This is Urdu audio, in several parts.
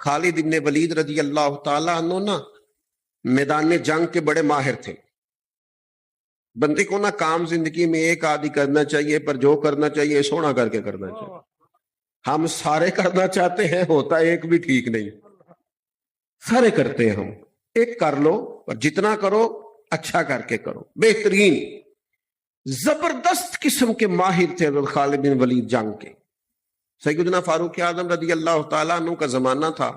خالد ابن ولید رضی اللہ تعالیٰ عنہ نا میدان جنگ کے بڑے ماہر تھے. بندے کو نا کام زندگی میں ایک آدھی کرنا چاہیے، پر جو کرنا چاہیے سونا کر کے کرنا چاہیے. ہم سارے کرنا چاہتے ہیں، ہوتا ایک بھی ٹھیک نہیں. سارے کرتے ہیں ہم، ایک کر لو اور جتنا کرو اچھا کر کے کرو. بہترین زبردست قسم کے ماہر تھے حضرت خالد بن ولید جنگ کے. سیدنا فاروق اعظم رضی اللہ تعالیٰ عنہ کا زمانہ تھا،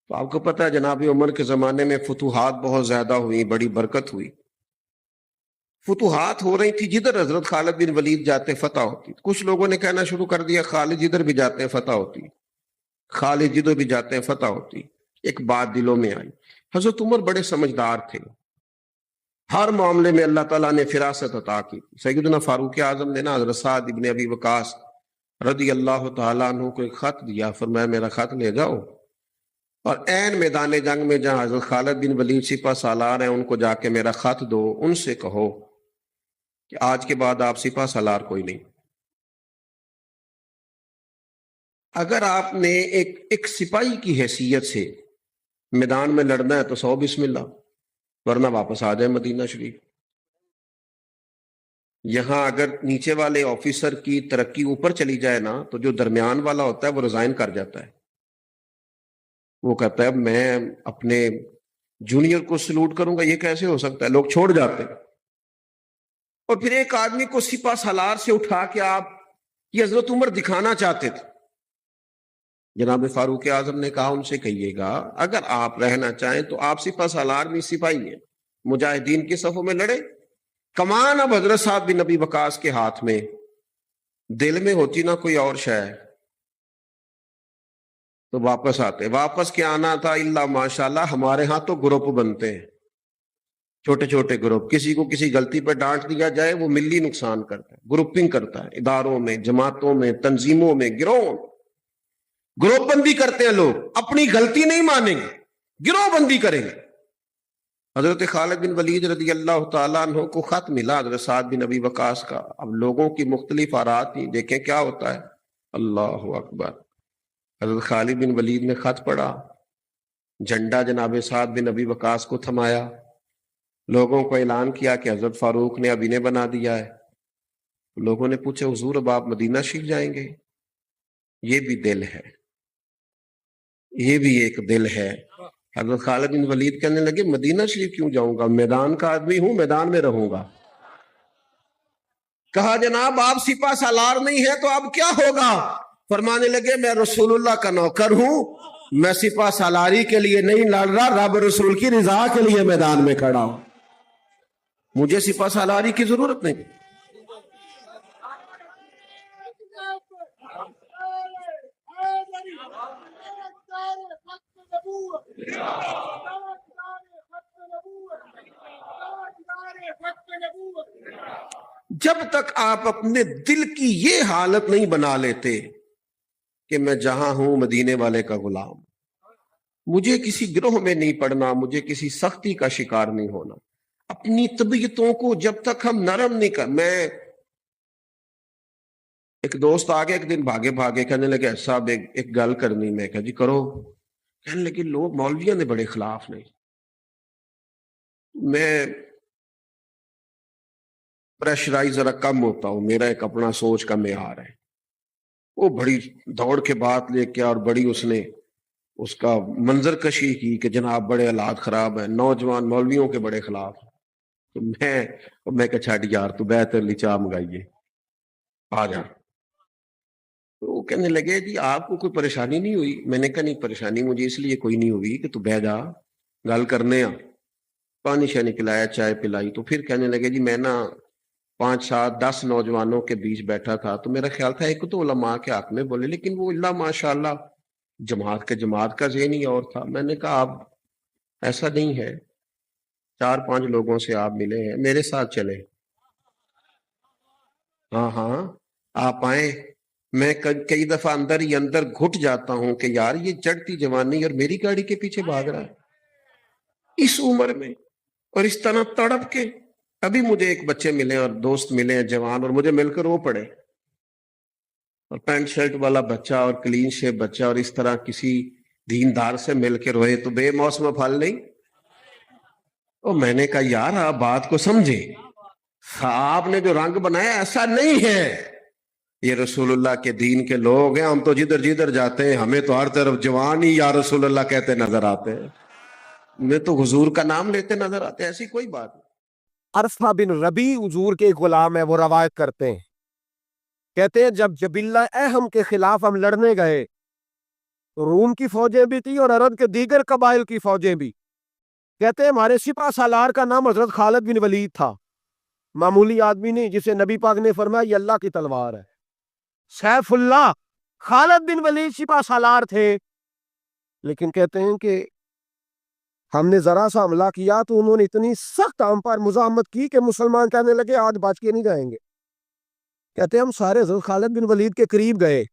تو آپ کو پتہ ہے جناب عمر کے زمانے میں فتوحات بہت زیادہ ہوئی، بڑی برکت ہوئی. فتوحات ہو رہی تھی، جدھر حضرت خالد بن ولید جاتے فتح ہوتی. کچھ لوگوں نے کہنا شروع کر دیا خالد جدھر بھی جاتے ہیں فتح ہوتی، خالد جدھر بھی جاتے ہیں فتح ہوتی. ایک بات دلوں میں آئی، حضرت عمر بڑے سمجھدار تھے، ہر معاملے میں اللہ تعالیٰ نے فراست عطا کی. سیدنا فاروق اعظم نے نا حضرت سعد ابن ابی وقاص رضی اللہ تعالیٰ عنہ کو ایک خط دیا، فرمایا میرا خط لے جاؤ اور عین میدان جنگ میں جہاں حضرت خالد بن ولید سپہ سالار ہیں ان کو جا کے میرا خط دو، ان سے کہو کہ آج کے بعد آپ سپہ سالار کوئی نہیں. اگر آپ نے ایک سپاہی کی حیثیت سے میدان میں لڑنا ہے تو 100 بسم اللہ، ورنہ واپس آ جائے مدینہ شریف. یہاں اگر نیچے والے آفیسر کی ترقی اوپر چلی جائے نا تو جو درمیان والا ہوتا ہے وہ ریزائن کر جاتا ہے. وہ کہتا ہے میں اپنے جونیئر کو سلوٹ کروں گا، یہ کیسے ہو سکتا ہے، لوگ چھوڑ جاتے ہیں. اور پھر ایک آدمی کو سپہ سالار سے اٹھا کے آپ یہ حضرت عمر دکھانا چاہتے تھے. جناب فاروق اعظم نے کہا ان سے کہیے گا اگر آپ رہنا چاہیں تو آپ سپہ سالار بھی سپاہی ہیں، مجاہدین کے صفوں میں لڑے. کمان اب حضرت صاحب بن نبی وقاص کے ہاتھ میں، دل میں ہوتی نہ کوئی اور شے تو واپس آتے. واپس کیا آنا تھا، اللہ ماشاءاللہ ہمارے ہاں تو گروپ بنتے ہیں، چھوٹے چھوٹے گروپ. کسی کو کسی غلطی پہ ڈانٹ دیا جائے وہ ملی نقصان کرتا ہے، گروپنگ کرتا ہے، اداروں میں، جماعتوں میں، تنظیموں میں، گروہ گروپ بندی کرتے ہیں. لوگ اپنی غلطی نہیں مانیں گے، گروہ بندی کریں گے. حضرت خالد بن ولید رضی اللہ تعالیٰ عنہ کو خط ملا حضرت سعد بن ابی وقاص کا. اب لوگوں کی مختلف آرات تھیں، دیکھیں کیا ہوتا ہے. اللہ اکبر. حضرت خالد بن ولید نے خط پڑھا، جھنڈا جناب سعد بن ابی وقاص کو تھمایا، لوگوں کو اعلان کیا کہ حضرت فاروق نے اب انہیں بنا دیا ہے. لوگوں نے پوچھا حضور اب آپ مدینہ شریف جائیں گے؟ یہ بھی دل ہے، یہ بھی ایک دل ہے. حضرت خالد بن ولید کہنے لگے مدینہ شریف کیوں جاؤں گا، میدان کا آدمی ہوں، میدان میں رہوں گا. کہا جناب آپ سپہ سالار نہیں ہے تو اب کیا ہوگا؟ فرمانے لگے میں رسول اللہ کا نوکر ہوں، میں سپہ سالاری کے لیے نہیں لڑ رہا، رب رسول کی رضا کے لیے میدان میں کھڑا ہوں، مجھے سپہ سالاری کی ضرورت نہیں. جب تک آپ اپنے دل کی یہ حالت نہیں بنا لیتے کہ میں جہاں ہوں مدینے والے کا غلام، مجھے کسی گروہ میں نہیں پڑنا، مجھے کسی سختی کا شکار نہیں ہونا، اپنی طبیعتوں کو جب تک ہم نرم نہیں کر. میں ایک دوست آگے ایک دن بھاگے بھاگے کہنے لگے صاحب ایک گل کرنی. میں کہا جی کرو. کہنے لگے لوگ مولویوں نے بڑے خلاف نہیں. میں پریشرائز ذرا کم ہوتا ہوں، میرا ایک اپنا سوچ کا معیار ہے. وہ بڑی دوڑ کے بات لے کے اور بڑی اس نے اس کا منظر کشی کی کہ جناب بڑے حالات خراب ہیں، نوجوان مولویوں کے بڑے خلاف. تو میں کہ چھاڑ یار تو بہتر لی چاہ منگائیے آ جا. تو وہ کہنے لگے جی آپ کو کوئی پریشانی نہیں ہوئی؟ میں نے کہا نہیں پریشانی مجھے اس لیے کوئی نہیں ہوئی کہ تو بہ جا گل کرنے. پانی شانی پلایا، چائے پلائی. تو پھر کہنے لگے جی میں نا 5 7 10 نوجوانوں کے بیچ بیٹھا تھا تو میرا خیال تھا ایک تو علماء کے حق میں بولے، لیکن وہ اللہ ماشاءاللہ جماعت کا ذہن ہی اور تھا. میں نے کہا آپ ایسا نہیں ہے، 4 5 لوگوں سے آپ ملے ہیں، میرے ساتھ چلے. ہاں آپ آئیں. میں کئی دفعہ اندر ہی اندر گھٹ جاتا ہوں کہ یار یہ چڑھتی جوانی اور میری گاڑی کے پیچھے بھاگ رہا ہے اس عمر میں اور اس طرح تڑپ کے. ابھی مجھے ایک بچے ملے اور دوست ملے ہیں جوان، اور مجھے مل کر وہ پڑے، اور پینٹ شرٹ والا بچہ اور کلین شیپ بچہ، اور اس طرح کسی دیندار سے مل کے روئے تو بے موسم پھل نہیں. او میں نے کہا یار آپ بات کو سمجھے, آپ نے جو رنگ بنایا ایسا نہیں ہے. یہ رسول اللہ کے دین کے لوگ ہیں, ہم تو جدھر جدھر جاتے ہیں ہمیں تو ہر طرف جوان ہی یا رسول اللہ کہتے نظر آتے ہیں, میں تو حضور کا نام لیتے نظر آتے ہیں, ایسی کوئی بات نہیں. عرفہ بن ربی حضور کے غلام ہے, وہ روایت کرتے ہیں, کہتے ہیں جب جبلہ اہم کے خلاف ہم لڑنے گئے, روم کی فوجیں بھی تھی اور عرب کے دیگر قبائل کی فوجیں بھی. کہتے ہیں ہمارے سپہ سالار کا نام حضرت خالد بن ولید تھا, معمولی آدمی نہیں جسے نبی پاک نے فرمایا یہ اللہ کی تلوار ہے. سیف اللہ خالد بن ولید سپہ سالار تھے, لیکن کہتے ہیں کہ ہم نے ذرا سا حملہ کیا تو انہوں نے اتنی سخت ہم پر مزاحمت کی کہ مسلمان کہنے لگے آج بچ کے نہیں جائیں گے. کہتے ہیں ہم سارے حضرت خالد بن ولید کے قریب گئے,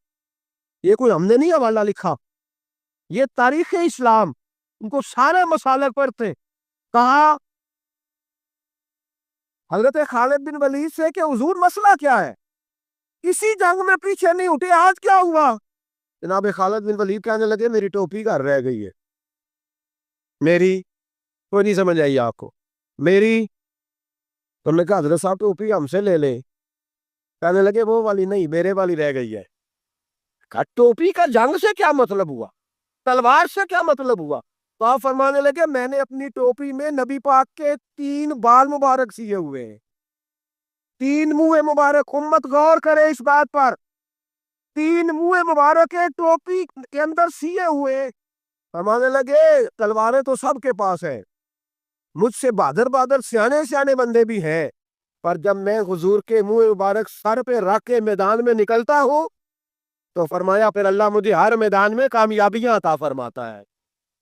یہ کوئی ہم نے نہیں حوالہ لکھا, یہ تاریخ اسلام, ان کو سارے مسالک پر تھے. کہا حضرت خالد بن ولید سے کہ حضور مسئلہ کیا ہے, اسی جنگ میں پیچھے نہیں اٹھے, آج کیا ہوا؟ جناب خالد بن ولید کہنے لگے میری ٹوپی گھر رہ گئی ہے. میری کوئی نہیں سمجھ آئی آپ کو, میری. تو نے کہا حضرت صاحب ٹوپی ہم سے لے لیں. کہنے لگے وہ والی نہیں, میرے والی رہ گئی ہے. کہا ٹوپی کا جنگ سے کیا مطلب ہوا, تلوار سے کیا مطلب ہوا؟ تو آپ فرمانے لگے میں نے اپنی ٹوپی میں نبی پاک کے 3 بال مبارک سیے ہوئے ہیں, 3 منہ مبارک. امت غور کرے اس بات پر, 3 منہ مبارک ٹوپی کے اندر سیے ہوئے. فرمانے لگے تلواریں تو سب کے پاس ہیں, مجھ سے بہادر سیانے سیانے بندے بھی ہیں, پر جب میں حضور کے منہ مبارک سر پہ رکھ کے میدان میں نکلتا ہوں تو فرمایا پھر اللہ مجھے ہر میدان میں کامیابیاں عطا فرماتا ہے.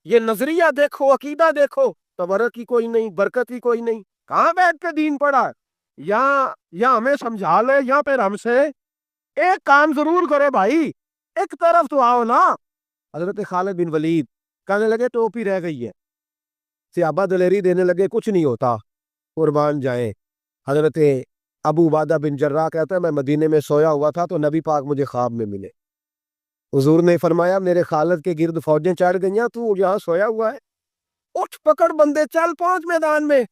یہ نظریہ دیکھو, عقیدہ دیکھو, تبرک کی کوئی نہیں, برکت کی کوئی نہیں. کہاں بیٹھ کے دین پڑھا ہے؟ یا ہمیں سمجھا لے یا پھر ہم سے ایک کام ضرور کرے بھائی, ایک طرف تو آؤ نا. حضرت خالد بن ولید کہنے لگے ٹوپی رہ گئی ہے. صحابہ دلیری دینے لگے کچھ نہیں ہوتا, قربان جائیں. حضرت ابو عبیدہ بن جراح کہتا ہے میں مدینے میں سویا ہوا تھا تو نبی پاک مجھے خواب میں ملے. حضور نے فرمایا میرے خالد کے گرد فوجیں چڑھ گئیں, تو یہاں سویا ہوا ہے, اٹھ پکڑ بندے چل پہنچ میدان میں.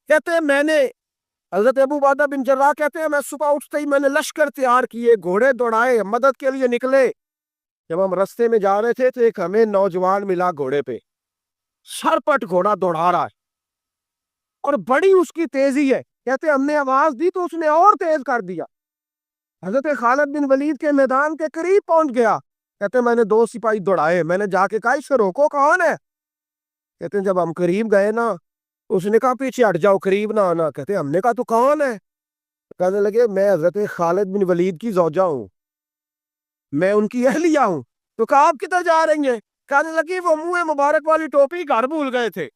کہتے ہیں میں نے, حضرت ابو عبیدہ بن جراح کہتے ہیں میں صبح اٹھتے ہی میں نے لشکر تیار کیے, گھوڑے دوڑائے, مدد کے لیے نکلے. جب ہم رستے میں جا رہے تھے تو ایک ہمیں نوجوان ملا گھوڑے پہ, سرپٹ گھوڑا دوڑا رہا ہے اور بڑی اس کی تیزی ہے. کہتے ہم نے آواز دی تو اس نے اور تیز کر دیا. حضرت خالد بن ولید کے میدان کے قریب پہنچ گیا. کہتے میں نے 2 سپاہی دوڑائے, میں نے جا کے کہا اس سے روکو کون ہے. کہتے ہیں جب ہم قریب گئے نا اس نے کہا پیچھے ہٹ جاؤ, قریب نہ آنا. کہتے ہم نے کہا تو کون ہے؟ کہنے لگے میں حضرت خالد بن ولید کی زوجہ ہوں, میں ان کی اہلیہ ہوں. تو کہا آپ کدھر جا رہی ہیں؟ کہنے لگی وہ منہ مبارک والی ٹوپی گھر بھول گئے تھے,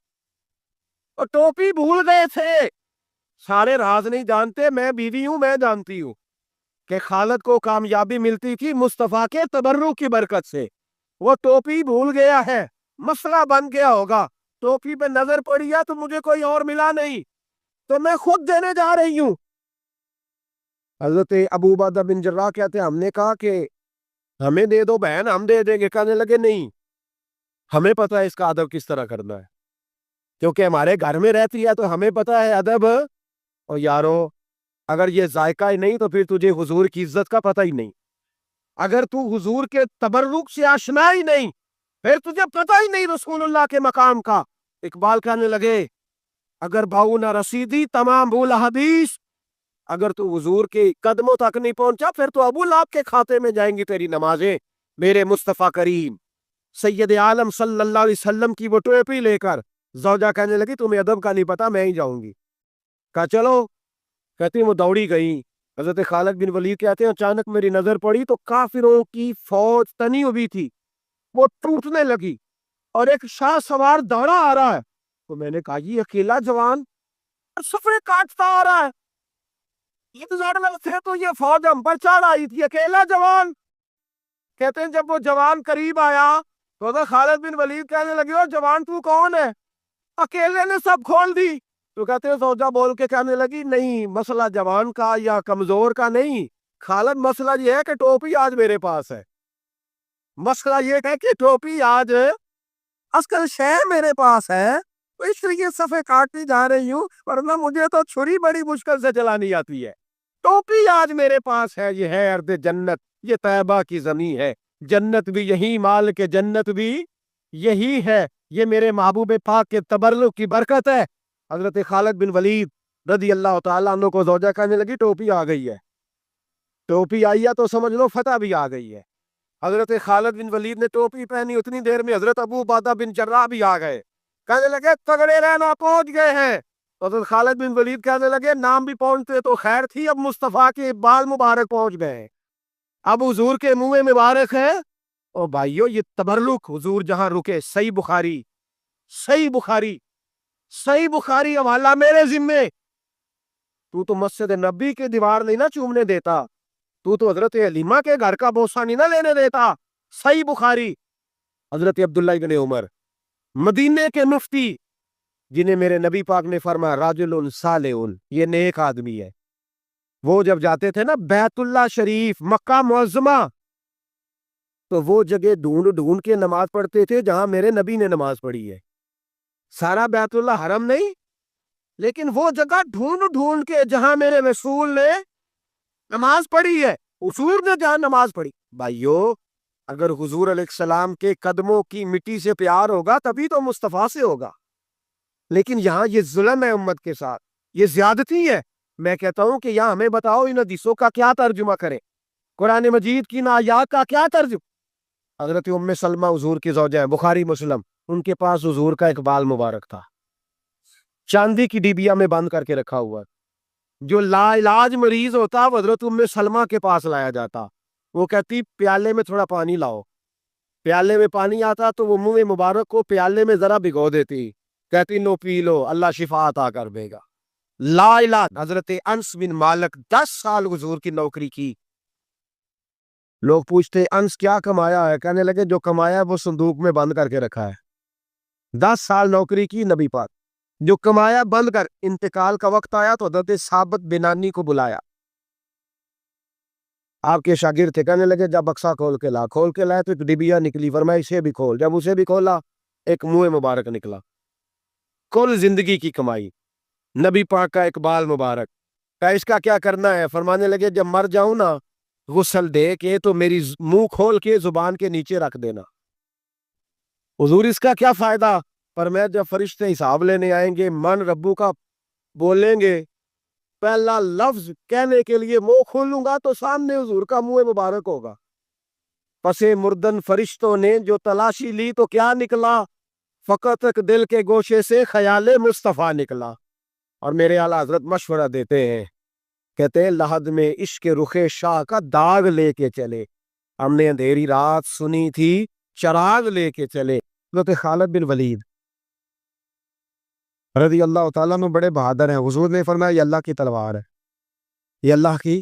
اور ٹوپی بھول گئے تھے. سارے راز نہیں جانتے, میں بیوی ہوں, میں جانتی ہوں کہ خالد کو کامیابی ملتی تھی مصطفیٰ کے تبرک کی برکت سے. وہ ٹوپی بھول گیا ہے, مسئلہ بن گیا ہوگا. ٹوپی پہ نظر پڑی ہے تو مجھے کوئی اور ملا نہیں, تو میں خود دینے جا رہی ہوں. حضرت ابو عبیدہ بن جراح کہتے ہیں ہم نے کہا کہ ہمیں دے دو بہن, ہم دے دیں گے. کہنے لگے نہیں, ہمیں پتہ ہے اس کا ادب کس طرح کرنا ہے, کیونکہ ہمارے گھر میں رہتی ہے تو ہمیں پتہ ہے ادب. اور یارو اگر یہ ذائقہ ہی نہیں تو پھر تجھے حضور کی عزت کا پتہ ہی نہیں. اگر تو حضور کے تبرک سے آشنا ہی نہیں پھر تجھے پتہ ہی نہیں رسول اللہ کے مقام کا. اقبال کہنے لگے اگر بھاؤ نہ رسیدی تمام بول حدیث, اگر تو حضور کے قدموں تک نہیں پہنچا پھر تو ابو لہب کے کھاتے میں جائیں گی تیری نمازیں. میرے مصطفیٰ کریم سید عالم صلی اللہ علیہ وسلم کی وہ ٹوپی لے کر زوجہ کہنے لگی تمہیں ادب کا نہیں پتا, میں ہی جاؤں گی. کہا چلو. کہتی ہیں وہ دوڑی گئی. حضرت خالد بن ولید کہتے ہیں اچانک میری نظر پڑی تو کافروں کی فوج تنی ہوئی تھی, وہ ٹوٹنے لگی اور ایک شاہ سوار دوڑا آ رہا ہے. تو میں نے کہا یہ اکیلا جوان سفرے کاٹتا آ رہا ہے, تو یہ فوج ہم پر چڑھ آئی تھی, اکیلا جوان. کہتے ہیں جب وہ جوان قریب آیا تو حضرت خالد بن ولید کہنے لگے او جوان تو کون ہے, اکیلے نے سب کھول دی. تو کہتے ہیں زوجہ بول کے کہنے لگی نہیں, مسئلہ جوان کا یا کمزور کا نہیں, خالد مسئلہ یہ ہے کہ ٹوپی آج میرے پاس ہے. مسئلہ یہ ہے کہ ٹوپی آج اصل شے میرے پاس ہے تو اس لیے صفحے کاٹتی جا رہی ہوں، ورنہ مجھے تو چھری بڑی مشکل سے چلانی آتی ہے۔ ٹوپی آج میرے پاس ہے، یہ ہے ارض جنت، یہ طیبہ کی زمین ہے، جنت بھی یہی، مال کے جنت بھی یہی ہے، یہ میرے محبوب پاک کے تبرک کی برکت ہے۔ حضرت خالد بن ولید رضی اللہ تعالیٰ عنہ کو زوجہ کہنے لگی ٹوپی آ گئی ہے، ٹوپی آئی ہے تو سمجھ لو فتح بھی آ گئی ہے۔ حضرت خالد بن ولید نے ٹوپی پہنی، اتنی دیر میں حضرت ابو عبیدہ بن جراح بھی آ گئے، کہنے لگے تگڑے رہنا، پہنچ گئے ہیں۔ حضرت خالد بن ولید کہنے لگے نام بھی پہنچتے تو خیر تھی، اب مصطفیٰ کے بال مبارک پہنچ گئے، اب حضور کے منہ مبارک ہے۔ او بھائیو، یہ تبرک حضور جہاں رکے، صحیح بخاری، صحیح بخاری، صحیح بخاری حوالہ میرے ذمے۔ تو مسجد نبی کے دیوار نہیں نہ چومنے دیتا، تو حضرت حلیمہ کے گھر کا بوسہ نہیں نہ لینے دیتا۔ صحیح بخاری۔ حضرت عبداللہ بن عمر مدینے کے مفتی، جنہیں میرے نبی پاک نے فرمایا راجل صالح، یہ نیک آدمی ہے، وہ جب جاتے تھے نا بیت اللہ شریف، مکہ معظمہ، تو وہ جگہ ڈھونڈ ڈھونڈ کے نماز پڑھتے تھے جہاں میرے نبی نے نماز پڑھی ہے۔ سارا بیت اللہ حرم نہیں، لیکن وہ جگہ ڈھونڈ ڈھونڈ کے جہاں میرے رسول نے نماز پڑھی ہے، حضور نے جہاں نماز پڑھی۔ بھائیو، اگر حضور علیہ السلام کے قدموں کی مٹی سے پیار ہوگا تبھی تو مصطفیٰ سے ہوگا، لیکن یہاں یہ ظلم ہے امت کے ساتھ، یہ زیادتی ہے۔ میں کہتا ہوں کہ یہاں ہمیں بتاؤ ان حدیثوں کا کیا ترجمہ کریں، قرآن مجید کی ان آیات کا کیا ترجمہ۔ حضرت ام سلمہ حضور کی زوجہ ہیں، بخاری مسلم، ان کے پاس حضور کا ایک بال مبارک تھا، چاندی کی ڈیبیا میں بند کر کے رکھا ہوا، جو لا علاج مریض ہوتا وہ حضرت ام سلمہ کے پاس لایا جاتا، وہ کہتی پیالے میں تھوڑا پانی لاؤ، پیالے میں پانی آتا تو وہ منہ مبارک کو پیالے میں ذرا بھگو دیتی، کہتی نو پی لو، اللہ شفا عطا کر دے گا۔ لا علاج۔ حضرت انس بن مالک 10 سال حضور کی نوکری کی، لوگ پوچھتے انس کیا کمایا ہے، کہنے لگے جو کمایا ہے وہ صندوق میں بند کر کے رکھا ہے۔ 10 سال نوکری کی نبی پاک، جو کمایا بند کر، انتقال کا وقت آیا تو حضرت ثابت بنانی کو بلایا، آپ کے شاگرد تھے، کہنے لگے جب بکسا کھول کے لا، کھول کے لائے تو ایک ڈبیا نکلی، فرمایا اسے بھی کھول، جب اسے بھی کھولا ایک منہ مبارک نکلا، کل زندگی کی کمائی، نبی پاک کا ایک بال مبارک، کہا اس کا کیا کرنا ہے، فرمانے لگے جب مر جاؤں نا غسل دے کے تو میری منہ کھول کے زبان کے نیچے رکھ دینا۔ حضور اس کا کیا فائدہ، پر میں جب فرشتے حساب لینے آئیں گے من ربو کا بولیں گے، پہلا لفظ کہنے کے لیے منہ کھولوں گا تو سامنے حضور کا منہ مبارک ہوگا۔ پس مردن فرشتوں نے جو تلاشی لی تو کیا نکلا، فقط ایک دل کے گوشے سے خیال مصطفیٰ نکلا۔ اور میرے اعلیٰ حضرت مشورہ دیتے ہیں، کہتے ہیں لحد میں عشق رخ شاہ کا داغ لے کے چلے، ہم نے اندھیری رات سنی تھی چراغ لے کے چلے۔ حضرت خالد بن ولید رضی اللہ تعالیٰ عنہ بڑے بہادر ہیں، حضور نے فرمایا یہ اللہ کی تلوار ہے، یہ اللہ کی،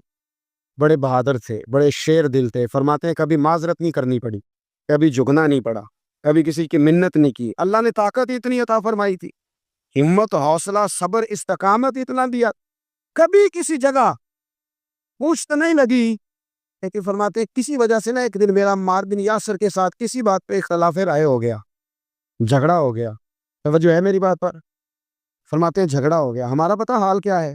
بڑے بہادر تھے، بڑے شیر دل تھے، فرماتے ہیں کبھی معذرت نہیں کرنی پڑی، کبھی جھکنا نہیں پڑا، کبھی کسی کی منت نہیں کی، اللہ نے طاقت اتنی عطا فرمائی تھی، ہمت، حوصلہ، صبر، استقامت اتنا دیا، کبھی کسی جگہ پوچھ تو نہیں لگی، لیکن فرماتے ہیں کسی وجہ سے نا ایک دن میرا عمار بن یاسر کے ساتھ کسی بات پہ اختلاف رائے ہو گیا، جھگڑا ہو گیا، توجہ ہے میری بات پر، فرماتے ہیں جھگڑا ہو گیا، ہمارا پتہ حال کیا ہے،